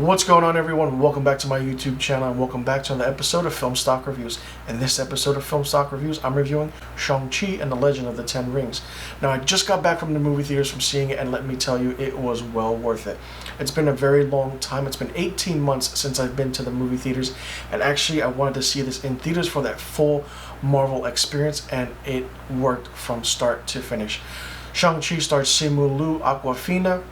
What's going on, everyone? Welcome back to my YouTube channel and welcome back to another episode of Film Stock Reviews. In this episode of Film Stock Reviews, I'm reviewing Shang-Chi and the Legend of the Ten Rings. Now, I just got back from the movie theaters from seeing it, and let me tell you, it was well worth it. It's been a very long time. It's been 18 months since I've been to the movie theaters, and actually I wanted to see this in theaters for that full Marvel experience, and it worked from start to finish. Shang-Chi stars Simu Liu, Awkwafina,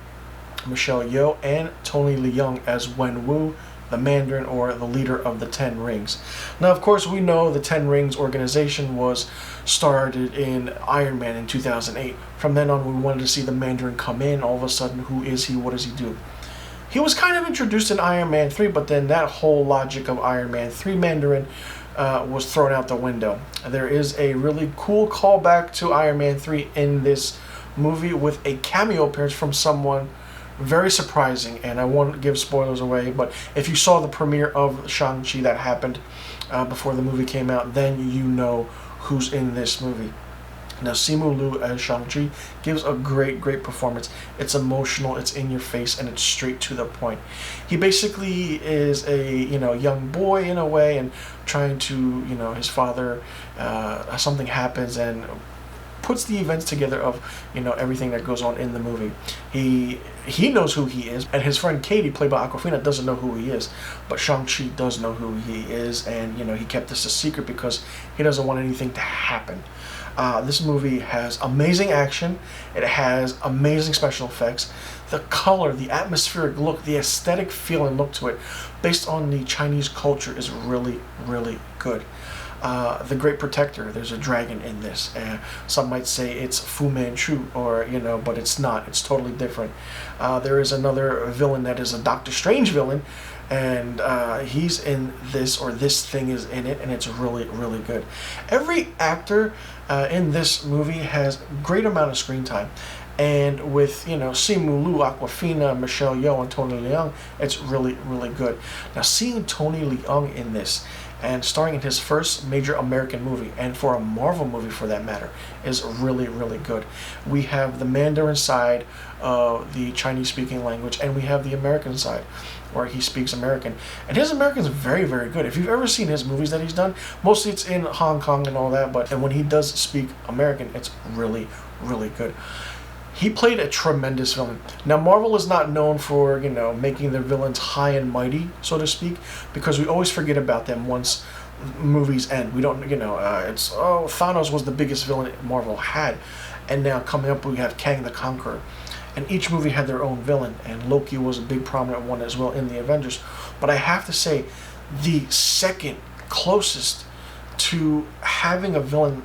Michelle Yeoh, and Tony Leung as Wen Wu, the Mandarin, or the leader of the Ten Rings. Now, of course, we know the Ten Rings organization was started in Iron Man in 2008. From then on, we wanted to see the Mandarin come in. All of a sudden, who is he? What does he do? He was kind of introduced in Iron Man 3, but then that whole logic of Iron Man 3 Mandarin was thrown out the window. There is a really cool callback to Iron Man 3 in this movie with a cameo appearance from someone very surprising, and I won't give spoilers away, but if you saw the premiere of Shang-Chi that happened before the movie came out, then you know who's in this movie. Now, Simu Liu as Shang-Chi gives a great performance. It's emotional, it's in your face, and it's straight to the point. He basically is a young boy in a way, and trying to, his father, something happens and puts the events together of everything that goes on in the movie. He knows who he is, and his friend Katie, played by Awkwafina, doesn't know who he is, but Shang-Chi does know who he is, and he kept this a secret because he doesn't want anything to happen. This movie has amazing action. It has amazing special effects. The color, the atmospheric look, the aesthetic feel and look to it, based on the Chinese culture, is really good. The Great Protector, there's a dragon in this. Some might say it's Fu Manchu, or but it's not. It's totally different. There is another villain that is a Doctor Strange villain, and he's in this, or this thing is in it, and it's really good. Every actor in this movie has great amount of screen time. And with, Simu Liu, Awkwafina, Michelle Yeoh, and Tony Leung, it's really good. Now, seeing Tony Leung in this, and starring in his first major American movie, and for a Marvel movie for that matter, is really good. We have the Mandarin side of the Chinese-speaking language, and we have the American side, where he speaks American. And his American is very good. If you've ever seen his movies that he's done, mostly it's in Hong Kong and all that, and when he does speak American, it's really good. He played a tremendous villain. Now, Marvel is not known for, making their villains high and mighty, so to speak, because we always forget about them once movies end. We don't, Thanos was the biggest villain Marvel had, and now coming up we have Kang the Conqueror. And each movie had their own villain, and Loki was a big prominent one as well in the Avengers. But I have to say, the second closest to having a villain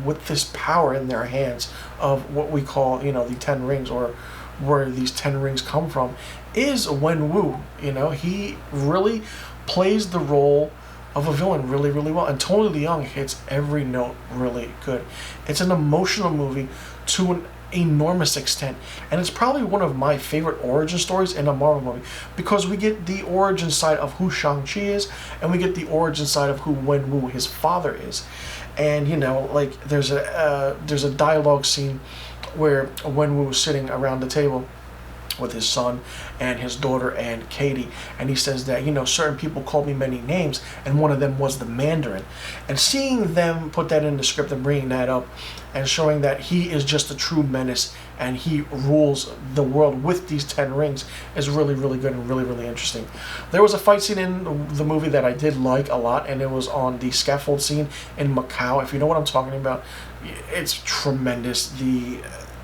with this power in their hands of what we call, the Ten Rings, or where these Ten Rings come from, is Wen Wu. He really plays the role of a villain really well, and Tony Leung hits every note really good. It's an emotional movie to an enormous extent, and it's probably one of my favorite origin stories in a Marvel movie, because we get the origin side of who Shang-Chi is, and we get the origin side of who Wen Wu, his father, is. And there's a dialogue scene where Wen Wu is sitting around the table with his son and his daughter and Katie, and he says that certain people called me many names, and one of them was the Mandarin. And seeing them put that in the script and bringing that up and showing that he is just a true menace and he rules the world with these 10 rings is really good and really interesting. There was a fight scene in the movie that I did like a lot, and it was on the scaffold scene in Macau. If you know what I'm talking about, it's tremendous. The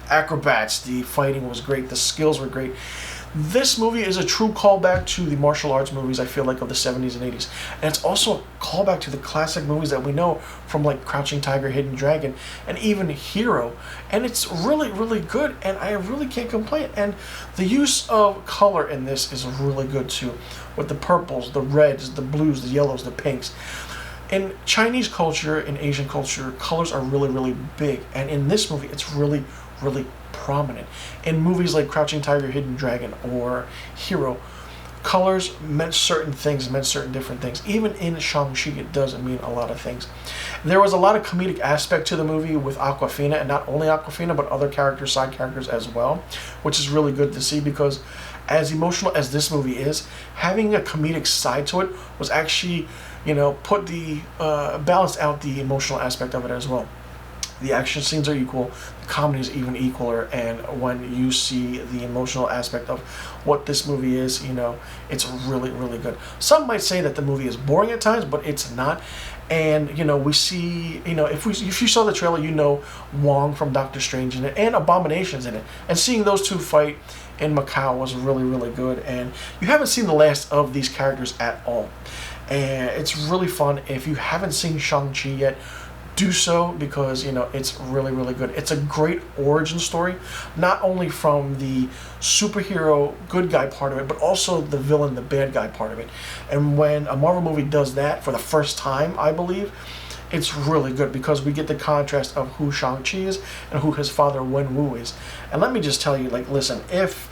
acrobats, the fighting was great, the skills were great. This movie is a true callback to the martial arts movies, I feel like, of the 70s and 80s. And it's also a callback to the classic movies that we know from, like Crouching Tiger, Hidden Dragon, and even Hero. And it's really good, and I really can't complain. And the use of color in this is really good too, with the purples, the reds, the blues, the yellows, the pinks. In Chinese culture, in Asian culture, colors are really big. And in this movie, it's really prominent. In movies like Crouching Tiger, Hidden Dragon, or Hero, colors meant certain things, meant certain different things. Even in Shang-Chi, it does mean a lot of things. There was a lot of comedic aspect to the movie with Awkwafina, and not only Awkwafina, but other characters, side characters as well, which is really good to see, because as emotional as this movie is, having a comedic side to it was actually, you know, balanced out the emotional aspect of it as well. The action scenes are equal, the comedy is even equaler, and when you see the emotional aspect of what this movie is, you know, it's really, really good. Some might say that the movie is boring at times, but it's not. And, you know, we see, you know, if you saw the trailer, you know Wong from Doctor Strange in it, and Abomination's in it. And seeing those two fight in Macau was really, really good. And you haven't seen the last of these characters at all. And it's really fun. If you haven't seen Shang-Chi yet, do so, because, you know, it's really, really good. It's a great origin story, not only from the superhero good guy part of it, but also the villain, the bad guy part of it. And when a Marvel movie does that for the first time, I believe, it's really good, because we get the contrast of who Shang-Chi is and who his father Wenwu is. And let me just tell you, like, listen, if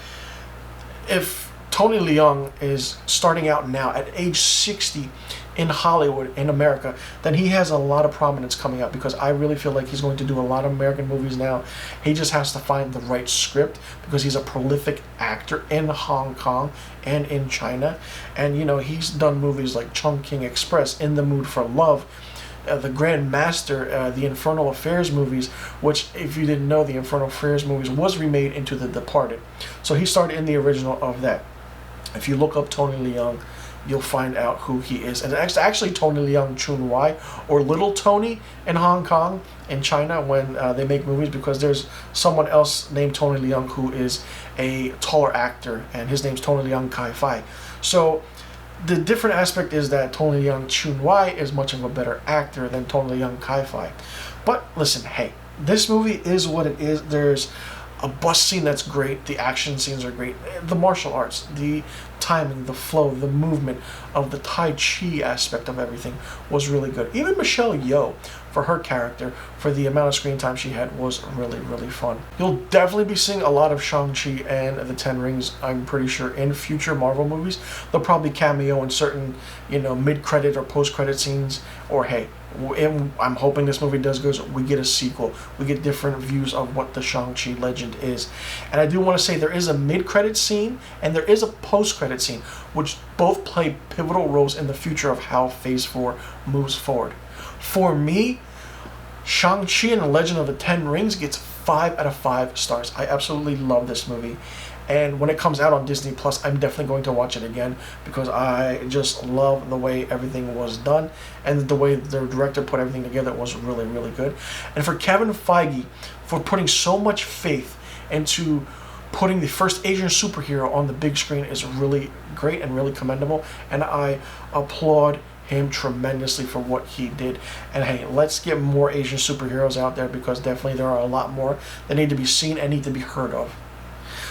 Tony Leung is starting out now at age 60 in Hollywood, in America, then he has a lot of prominence coming up, because I really feel like he's going to do a lot of American movies now. He just has to find the right script, because he's a prolific actor in Hong Kong and in China. And, you know, he's done movies like Chungking Express, In the Mood for Love, the Grand Master, the Infernal Affairs movies, which, if you didn't know, the Infernal Affairs movies was remade into The Departed. So he started in the original of that. If you look up Tony Leung, you'll find out who he is. And it's actually Tony Leung Chiu-wai, or Little Tony in Hong Kong and China when they make movies, because there's someone else named Tony Leung who is a taller actor, and his name's Tony Leung Kai-Fai. So the different aspect is that Tony Leung Chiu-wai is much of a better actor than Tony Leung Kai-Fai. But listen, hey, this movie is what it is. There's a bus scene that's great, the action scenes are great, the martial arts, the timing, the flow, the movement of the Tai Chi aspect of everything was really good. Even Michelle Yeoh, for her character, for the amount of screen time she had, was really, really fun. You'll definitely be seeing a lot of Shang-Chi and the Ten Rings, I'm pretty sure, in future Marvel movies. They'll probably cameo in certain, you know, mid-credit or post-credit scenes, or hey, I'm hoping this movie does good, so we get a sequel. We get different views of what the Shang-Chi legend is. And I do want to say there is a mid-credit scene and there is a post-credit scene, which both play pivotal roles in the future of how Phase 4 moves forward. For me, Shang-Chi and the Legend of the Ten Rings gets 5 out of 5 stars. I absolutely love this movie. And when it comes out on Disney Plus, I'm definitely going to watch it again, because I just love the way everything was done, and the way the director put everything together was really, really good. And for Kevin Feige for putting so much faith into putting the first Asian superhero on the big screen is really great and really commendable, and I applaud him tremendously for what he did. And hey, let's get more Asian superheroes out there, because definitely there are a lot more that need to be seen and need to be heard of.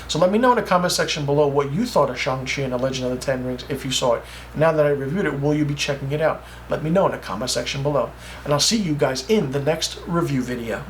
So let me know in the comment section below what you thought of Shang-Chi and the Legend of the Ten Rings if you saw it. Now that I reviewed it, will you be checking it out? Let me know in the comment section below. And I'll see you guys in the next review video.